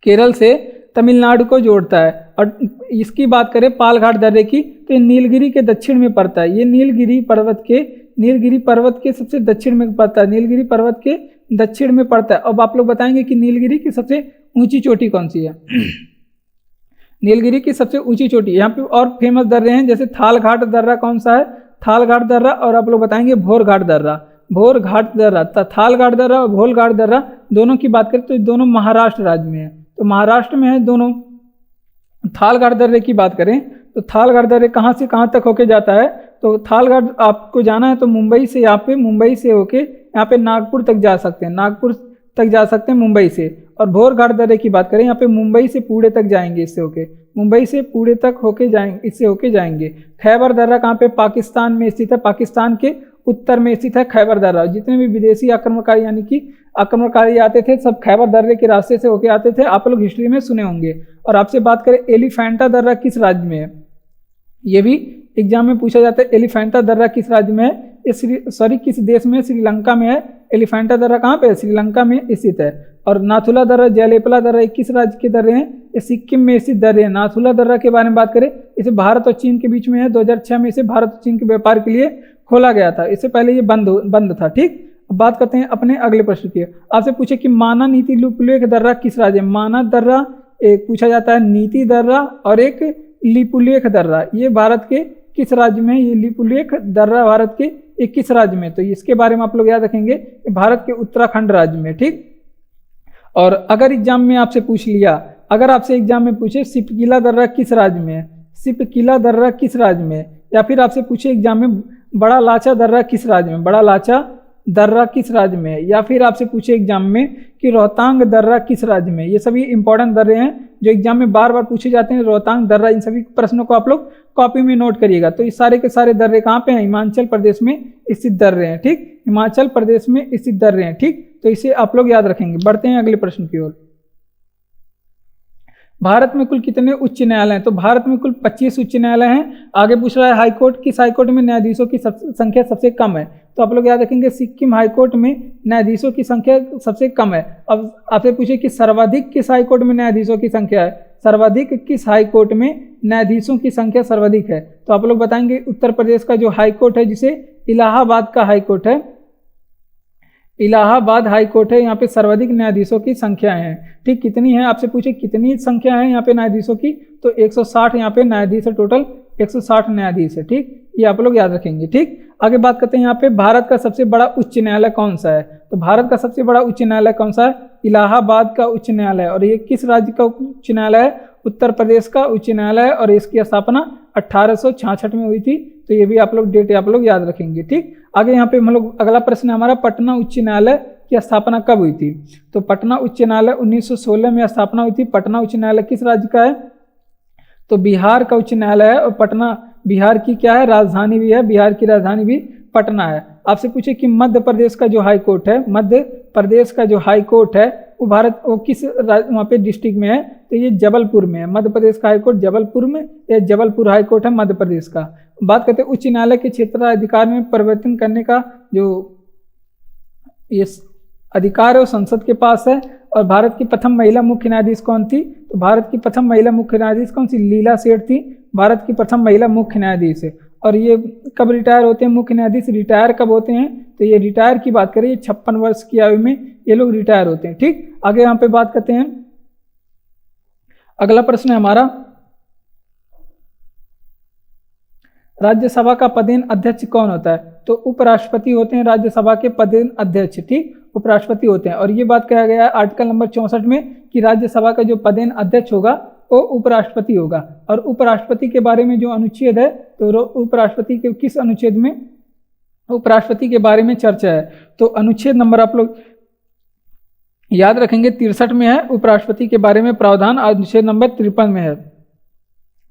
केरल से तमिलनाडु को जोड़ता है। और इसकी बात करें पालघाट दर्रे की तो ये नीलगिरी के दक्षिण में पड़ता है। ये नीलगिरी पर्वत के सबसे दक्षिण में पड़ता है, नीलगिरी पर्वत के दक्षिण में पड़ता है। अब आप लोग बताएंगे कि नीलगिरी की सबसे ऊंची चोटी कौन सी है? नीलगिरी की सबसे ऊंची चोटी, यहाँ पे और फेमस दर्रे हैं जैसे थालघाट दर्रा कौन सा है? थालघाट दर्रा। और आप लोग बताएंगे भोरघाट दर्रा, भोरघाट दर्रा। थालघाट दर्रा और भोरघाट दर्रा दोनों की बात करें तो दोनों महाराष्ट्र राज्य में है, तो महाराष्ट्र में है दोनों। थालघाट दर्रे की बात करें तो थालघाट दर्रे कहाँ से कहाँ तक होके जाता है? तो थालघाट आपको जाना है तो मुंबई से, यहाँ पे मुंबई से होके यहाँ पे नागपुर तक जा सकते हैं, नागपुर तक जा सकते हैं मुंबई से। और भोरघाट दर्रे की बात करें यहाँ पे मुंबई से पुणे तक जाएंगे, इससे होके मुंबई से पुणे तक होके जाएंगे, इससे होके जाएंगे। खैबर दर्रा कहाँ पे? पाकिस्तान में स्थित है, पाकिस्तान के उत्तर में स्थित है खैबर दर्रा। जितने भी विदेशी आक्रमणकारी यानी कि आक्रमणकारी आते थे सब खैबर दर्रे के रास्ते से होके आते थे, आप लोग हिस्ट्री में सुने होंगे। और आपसे बात करें एलिफेंटा दर्रा किस राज्य में है? ये भी एग्जाम में पूछा जाता है, एलिफेंटा दर्रा किस राज्य में है? किस देश में? श्रीलंका में है। एलिफेंटा दर्रा कहाँ पे है? श्रीलंका में स्थित है। और नाथुला दर्रा, जयलेपला दर्रा ये किस राज्य के दर्रे हैं? ये सिक्किम में स्थित दर्रे हैं। नाथुला दर्रा के बारे में बात करें, इसे भारत और चीन के बीच में है। 2006 में इसे भारत और चीन के व्यापार के लिए खोला गया था, इससे पहले ये बंद था। ठीक, अब बात करते हैं अपने अगले प्रश्न की। आपसे पूछे कि माना नीति लिपुलेख दर्रा किस राज्य में? माना दर्रा एक पूछा जाता है, नीति दर्रा और एक लिपुलेख दर्रा, ये भारत के किस राज्य में? ये लिपुलेख दर्रा भारत के एक किस राज्य में? तो इसके बारे में आप लोग याद रखेंगे, भारत के उत्तराखंड राज्य में। ठीक, और अगर एग्जाम में आपसे पूछ लिया, अगर आपसे एग्जाम में पूछे सिपकिला दर्रा किस राज्य में है? सिपकिला दर्रा किस राज्य में? या फिर आपसे पूछे एग्जाम में बड़ा लाचा दर्रा किस राज्य में? बड़ा लाचा दर्रा किस राज्य में है? या फिर आपसे पूछे एग्जाम में कि रोहतांग दर्रा किस राज्य में? ये सभी इंपॉर्टेंट दर्रे हैं जो एग्जाम में बार बार पूछे जाते हैं। रोहतांग दर्रा, इन सभी प्रश्नों को आप लोग कॉपी में नोट करिएगा। तो ये सारे के सारे दर्रे कहाँ पे हैं? हिमाचल प्रदेश में स्थित दर्रे हैं। ठीक, हिमाचल प्रदेश में स्थित दर्रे हैं। ठीक, तो इसे आप लोग याद रखेंगे। बढ़ते हैं अगले प्रश्न की ओर। भारत में कुल कितने उच्च न्यायालय हैं? तो भारत में कुल 25 उच्च न्यायालय हैं। आगे पूछ रहा है हाईकोर्ट, किस हाईकोर्ट में न्यायाधीशों की संख्या सबसे कम है? तो आप लोग याद रखेंगे सिक्किम हाईकोर्ट में न्यायाधीशों की संख्या सबसे कम है। अब आपसे पूछे कि सर्वाधिक किस हाईकोर्ट में न्यायाधीशों की संख्या है? सर्वाधिक किस हाईकोर्ट में न्यायाधीशों की संख्या सर्वाधिक है? तो आप लोग बताएंगे उत्तर प्रदेश का जो हाईकोर्ट है, जिसे इलाहाबाद का हाईकोर्ट है, इलाहाबाद हाईकोर्ट है, यहाँ पे सर्वाधिक न्यायाधीशों की संख्या है। ठीक, कितनी है? आपसे पूछे कितनी संख्या है यहाँ पे न्यायाधीशों की? तो 160 यहाँ पे न्यायाधीश है, टोटल 160 न्यायाधीश है। ठीक, ये आप लोग याद रखेंगे। ठीक, आगे बात करते हैं यहाँ पे भारत का सबसे बड़ा उच्च न्यायालय कौन सा है? तो भारत का सबसे बड़ा उच्च न्यायालय कौन सा है? इलाहाबाद का उच्च न्यायालय। और ये किस राज्य का उच्च न्यायालय है? उत्तर प्रदेश का उच्च न्यायालय है। और इसकी स्थापना 1866 में हुई थी। तो ये भी आप लोग डेट आप लोग याद रखेंगे। ठीक, आगे यहाँ पे हम लोग अगला प्रश्न हमारा, पटना उच्च न्यायालय की स्थापना कब हुई थी? तो पटना उच्च न्यायालय 1916 में स्थापना हुई थी। पटना उच्च न्यायालय किस राज्य का है? तो बिहार का उच्च न्यायालय है। और पटना बिहार की क्या है? राजधानी भी है, बिहार की राजधानी भी पटना है। आपसे पूछे कि मध्य प्रदेश का जो हाई कोर्ट है, मध्य प्रदेश का जो हाई कोर्ट है वो किस वहाँ पे डिस्ट्रिक्ट में है? तो ये जबलपुर में है। मध्य प्रदेश का हाई कोर्ट जबलपुर में, यह जबलपुर हाई कोर्ट है मध्य प्रदेश का। बात करते हैं उच्च न्यायालय के क्षेत्राधिकार में परिवर्तन करने का जो ये अधिकार है वो संसद के पास है। और भारत की प्रथम महिला मुख्य न्यायाधीश कौन थी? तो भारत की प्रथम महिला मुख्य न्यायाधीश कौन सी? लीला सेठ थी, भारत की प्रथम महिला मुख्य न्यायाधीश है। और ये कब रिटायर होते हैं मुख्य न्यायाधीश? रिटायर कब होते हैं? तो ये रिटायर की बात करें 56 वर्ष की आयु में ये लोग रिटायर होते हैं। ठीक, आगे यहाँ पे बात करते हैं। अगला प्रश्न है हमारा, राज्यसभा का पदेन अध्यक्ष कौन होता है? तो उपराष्ट्रपति होते हैं राज्यसभा के पदेन अध्यक्ष। ठीक, उपराष्ट्रपति होते हैं। और ये बात कहा गया है आर्टिकल नंबर 64 में कि राज्यसभा का जो पदेन अध्यक्ष होगा वो उपराष्ट्रपति होगा। और उपराष्ट्रपति के बारे में जो अनुच्छेद है, तो उपराष्ट्रपति के किस अनुच्छेद में उपराष्ट्रपति के बारे में चर्चा है? तो अनुच्छेद नंबर आप लोग याद रखेंगे 63 में है उपराष्ट्रपति के बारे में प्रावधान, अनुच्छेद नंबर 53 में है,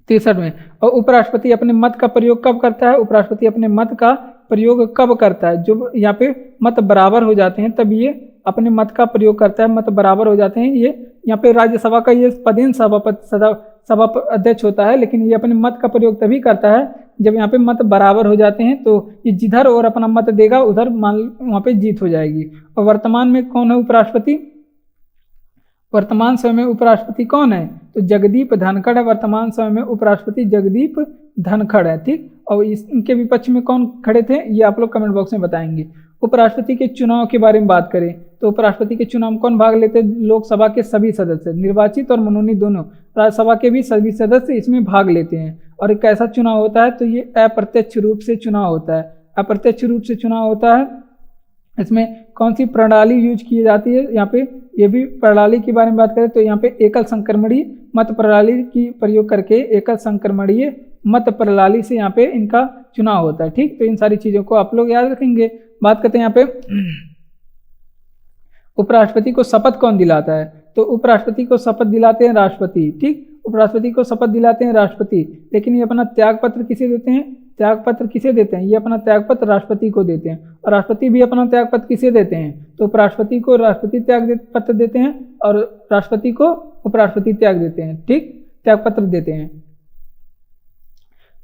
63 में। और उपराष्ट्रपति अपने मत का प्रयोग कब करता है? उपराष्ट्रपति अपने मत का प्रयोग कब करता है? जो यहाँ पे मत बराबर हो जाते हैं तब ये अपने मत का प्रयोग करता है। मत बराबर हो जाते हैं, ये यहाँ पे राज्यसभा का ये पदेन सभा अध्यक्ष होता है, लेकिन ये अपने मत का प्रयोग तभी करता है जब यहाँ पे मत बराबर हो जाते हैं तो ये जिधर और अपना मत देगा उधर मान वहाँ पे जीत हो जाएगी। और वर्तमान में कौन है उपराष्ट्रपति? वर्तमान समय में उपराष्ट्रपति कौन है? तो जगदीप धनखड़ है। वर्तमान समय में उपराष्ट्रपति जगदीप धनखड़ है। ठीक, और इनके विपक्ष में कौन खड़े थे ये आप लोग कमेंट बॉक्स में बताएंगे। उपराष्ट्रपति के चुनाव के बारे में बात करें तो उपराष्ट्रपति के चुनाव में कौन भाग लेते हैं? लोकसभा के सभी सदस्य, निर्वाचित और मनोनीत दोनों, राज्यसभा के भी सभी सदस्य इसमें भाग लेते हैं। और एक कैसा चुनाव होता है? तो ये अप्रत्यक्ष रूप से चुनाव होता है। अप्रत्यक्ष रूप से चुनाव होता है। इसमें कौन सी प्रणाली यूज की जाती है? यहाँ पे ये भी प्रणाली के बारे में बात करें तो यहाँ पे एकल संक्रमणीय मत प्रणाली की प्रयोग करके एकल संक्रमणीय मत प्रणाली से यहाँ पे इनका चुनाव होता है। ठीक, तो इन सारी चीज़ों को आप लोग याद रखेंगे। बात करते हैं यहाँ पे उपराष्ट्रपति को शपथ कौन दिलाता है? तो उपराष्ट्रपति को शपथ दिलाते हैं राष्ट्रपति। ठीक, उपराष्ट्रपति को शपथ दिलाते हैं राष्ट्रपति। लेकिन ये अपना त्याग पत्र किसे देते हैं? त्याग पत्र किसे देते हैं? ये अपना त्याग पत्र राष्ट्रपति को देते हैं। और राष्ट्रपति भी अपना त्याग पत्र किसे देते हैं? तो उपराष्ट्रपति को राष्ट्रपति त्याग पत्र देते हैं और राष्ट्रपति को उपराष्ट्रपति त्याग देते हैं। ठीक, त्याग पत्र देते हैं।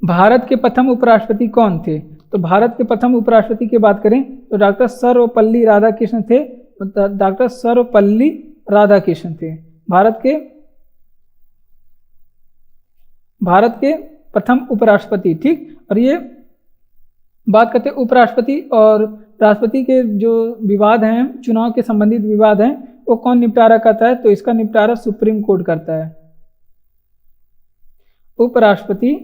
भारत के प्रथम उपराष्ट्रपति कौन थे? तो भारत के प्रथम उपराष्ट्रपति की बात करें तो डॉक्टर सर्वपल्ली राधाकृष्णन थे। डॉक्टर सर्वपल्ली राधाकृष्णन थे भारत के प्रथम उपराष्ट्रपति। ठीक, और ये बात करते हैं उपराष्ट्रपति और राष्ट्रपति के जो विवाद हैं, चुनाव के संबंधित विवाद हैं, वो कौन निपटारा करता है? तो इसका निपटारा सुप्रीम कोर्ट करता है। उपराष्ट्रपति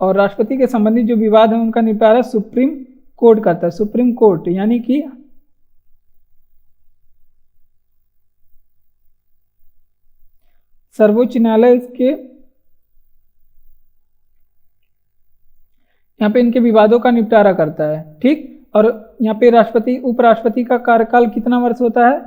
और राष्ट्रपति के संबंधित जो विवाद है उनका निपटारा सुप्रीम कोर्ट करता है। सुप्रीम कोर्ट यानी कि सर्वोच्च न्यायालय के यहाँ पे इनके विवादों का निपटारा करता है। ठीक, और यहाँ पे राष्ट्रपति उपराष्ट्रपति का कार्यकाल कितना वर्ष होता है?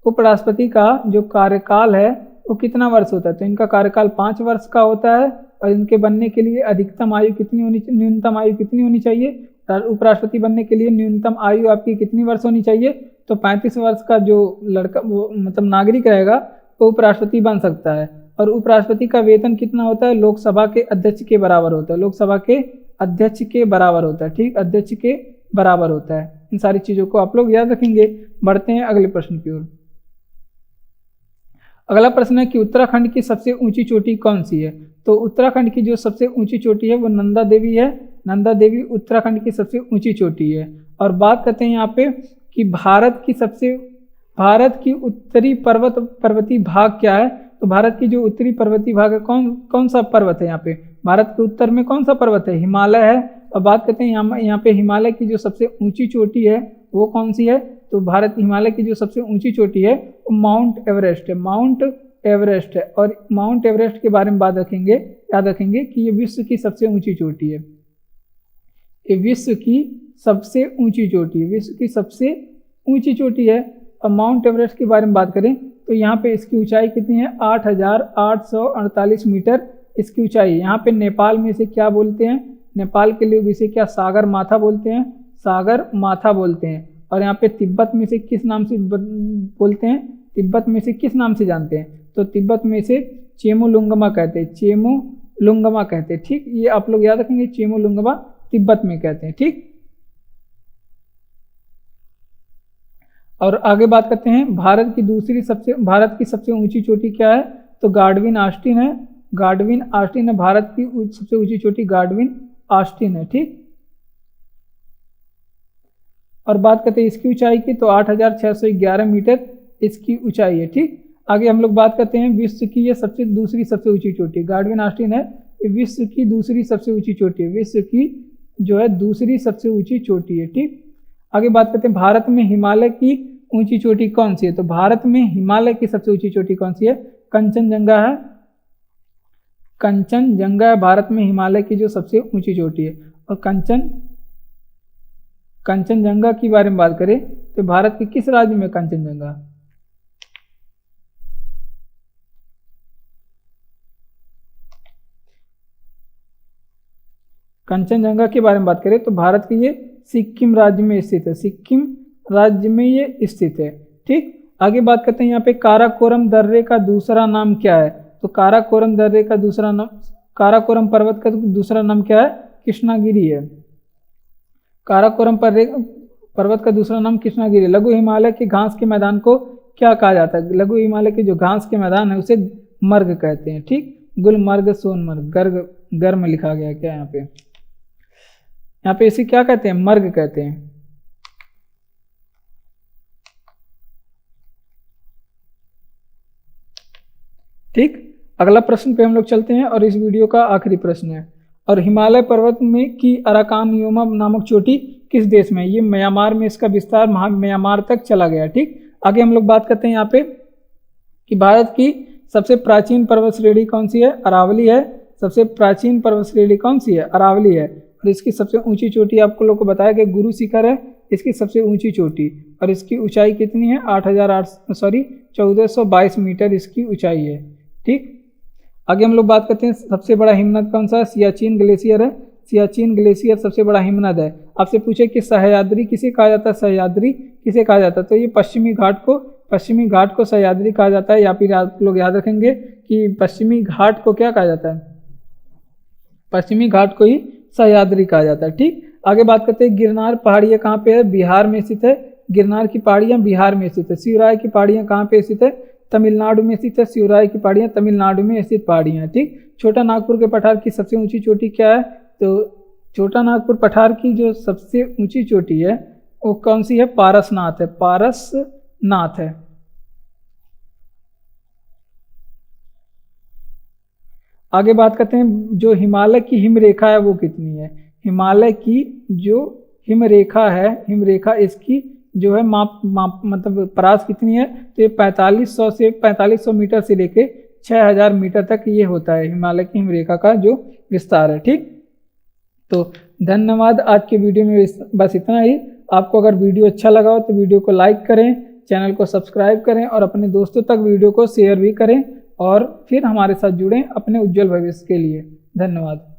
उपराष्ट्रपति का जो कार्यकाल है वो कितना वर्ष होता है? तो इनका कार्यकाल 5 वर्ष का होता है। और इनके बनने के लिए अधिकतम आयु कितनी होनी, न्यूनतम आयु कितनी होनी चाहिए? उपराष्ट्रपति बनने के लिए न्यूनतम आयु आपकी कितनी वर्ष होनी चाहिए? तो 35 वर्ष का जो लड़का वो मतलब नागरिक रहेगा वो उपराष्ट्रपति बन सकता है। और उपराष्ट्रपति का वेतन कितना होता है? लोकसभा के अध्यक्ष के बराबर होता है। लोकसभा के अध्यक्ष के बराबर होता है। ठीक, अध्यक्ष के बराबर होता है। इन सारी चीज़ों को आप लोग याद रखेंगे। बढ़ते हैं अगले प्रश्न की ओर। अगला प्रश्न है कि उत्तराखंड की सबसे ऊंची चोटी कौन सी है? तो उत्तराखंड की जो सबसे ऊंची चोटी है वो नंदा देवी है। नंदा देवी उत्तराखंड की सबसे ऊंची चोटी है। और बात करते हैं यहाँ पे कि भारत की उत्तरी पर्वतीय भाग क्या है? तो भारत की जो उत्तरी पर्वतीय भाग है कौन सा पर्वत है? यहाँ पे भारत के उत्तर में कौन सा पर्वत है? हिमालय है। और बात करते हैं यहाँ पे हिमालय की जो सबसे ऊंची चोटी है वो कौन सी है? तो भारत हिमालय की जो सबसे ऊंची चोटी है वो माउंट एवरेस्ट है। माउंट एवरेस्ट है। और माउंट एवरेस्ट के बारे में याद रखेंगे कि ये विश्व की सबसे ऊंची चोटी है। ये विश्व की सबसे ऊंची चोटी है। विश्व की सबसे ऊंची चोटी है। और माउंट एवरेस्ट के बारे में बात करें तो यहाँ पे इसकी ऊंचाई कितनी है? 8,848 मीटर इसकी ऊंचाई है। यहाँ पे नेपाल में इसे क्या बोलते हैं? नेपाल के लोग इसे क्या सागर माथा बोलते हैं? सागर माथा बोलते हैं। और यहाँ पे तिब्बत में से किस नाम से बोलते हैं? तिब्बत में से किस नाम से जानते हैं? तो तिब्बत में से चेमोलुंगमा कहते हैं। चेमोलुंगमा कहते हैं। ठीक, ये आप लोग याद रखेंगे। चेमोलुंगमा तिब्बत में कहते हैं। ठीक, और आगे बात करते हैं भारत की सबसे ऊंची चोटी क्या है? तो गार्डविन ऑस्टिन है। गार्डविन ऑस्टिन है भारत की सबसे ऊंची चोटी। गार्डविन ऑस्टिन है। ठीक, और बात करते हैं इसकी ऊंचाई की तो 8,611 मीटर इसकी ऊंचाई है। ठीक, आगे हम लोग बात करते हैं विश्व की ये दूसरी सबसे ऊंची चोटी। गार्डविन ऑस्टिन है ये विश्व की दूसरी सबसे ऊंची चोटी है। विश्व की जो है दूसरी सबसे ऊंची चोटी है। ठीक, आगे बात करते हैं भारत में हिमालय की ऊंची चोटी कौन सी है? तो भारत में हिमालय की सबसे ऊंची चोटी कौन सी है? कंचनजंगा है। कंचनजंगा है भारत में हिमालय की जो सबसे ऊंची चोटी है। और कंचनजंगा के बारे में बात करें तो भारत के किस राज्य में कंचनजंगा? कंचनजंगा के बारे में बात करें तो भारत के ये सिक्किम राज्य में स्थित है। सिक्किम राज्य में ये स्थित है। ठीक, आगे बात करते हैं यहाँ पे काराकोरम दर्रे का दूसरा नाम क्या है? तो काराकोरम दर्रे का दूसरा नाम, काराकोरम पर्वत का दूसरा नाम क्या है? कृष्णागिरी है। काराकोरम पर्वत का दूसरा नाम कृष्णागिरी। लघु हिमालय के घास के मैदान को क्या कहा जाता है? लघु हिमालय के जो घास के मैदान है उसे मर्ग कहते हैं। ठीक, गुलमर्ग, सोनमर्ग, गर्ग में लिखा गया क्या यहाँ पे? यहाँ पे इसे क्या कहते हैं? मर्ग कहते हैं। ठीक, अगला प्रश्न पे हम लोग चलते हैं और इस वीडियो का आखिरी प्रश्न है। और हिमालय पर्वत में की अराकान योमा नामक चोटी किस देश में? ये म्यांमार में इसका विस्तार म्यांमार तक चला गया। ठीक, आगे हम लोग बात करते हैं यहाँ पे कि भारत की सबसे प्राचीन पर्वत श्रेणी कौन सी है? अरावली है। सबसे प्राचीन पर्वत श्रेणी कौन सी है? अरावली है। और इसकी सबसे ऊंची चोटी आपको लोग को बताया कि गुरु शिखर है इसकी सबसे ऊंची चोटी, और इसकी ऊंचाई कितनी है? 1422 मीटर इसकी ऊंचाई है। ठीक, आगे हम लोग बात करते हैं सबसे बड़ा हिमनद कौन सा है? सियाचिन ग्लेशियर है। सियाचिन ग्लेशियर सबसे बड़ा हिमनद है। आपसे पूछे कि सह्याद्री किसे कहा जाता है? सह्याद्री किसे कहा जाता है? तो ये पश्चिमी घाट को सह्याद्री कहा जाता है। या फिर आप लोग याद रखेंगे कि पश्चिमी घाट को क्या कहा जाता है? पश्चिमी घाट को ही सह्याद्री कहा जाता है। ठीक, आगे बात करते हैं गिरनार पहाड़ियाँ कहाँ पे है? बिहार में स्थित है। गिरनार की पहाड़ियाँ बिहार में स्थित है। शिवराय की पहाड़ियाँ कहाँ पे स्थित है? तमिलनाडु में स्थित है। शिवराय की पहाड़ियाँ तमिलनाडु में स्थित पहाड़ियाँ। ठीक, छोटा नागपुर के पठार की सबसे ऊंची चोटी क्या है? तो छोटा नागपुर पठार की जो सबसे ऊंची चोटी है वो कौन सी है? पारसनाथ है। पारसनाथ है। आगे बात करते हैं जो हिमालय की हिमरेखा है वो कितनी है? हिमालय की जो हिमरेखा है, हिमरेखा इसकी जो है माप मतलब परास कितनी है? तो ये 4500 मीटर से लेके 6000 मीटर तक ये होता है हिमालय की हिमरेखा का जो विस्तार है। ठीक, तो धन्यवाद। आज के वीडियो में बस इतना ही। आपको अगर वीडियो अच्छा लगा हो तो वीडियो को लाइक करें, चैनल को सब्सक्राइब करें और अपने दोस्तों तक वीडियो को शेयर भी करें, और फिर हमारे साथ जुड़ें अपने उज्जवल भविष्य के लिए। धन्यवाद।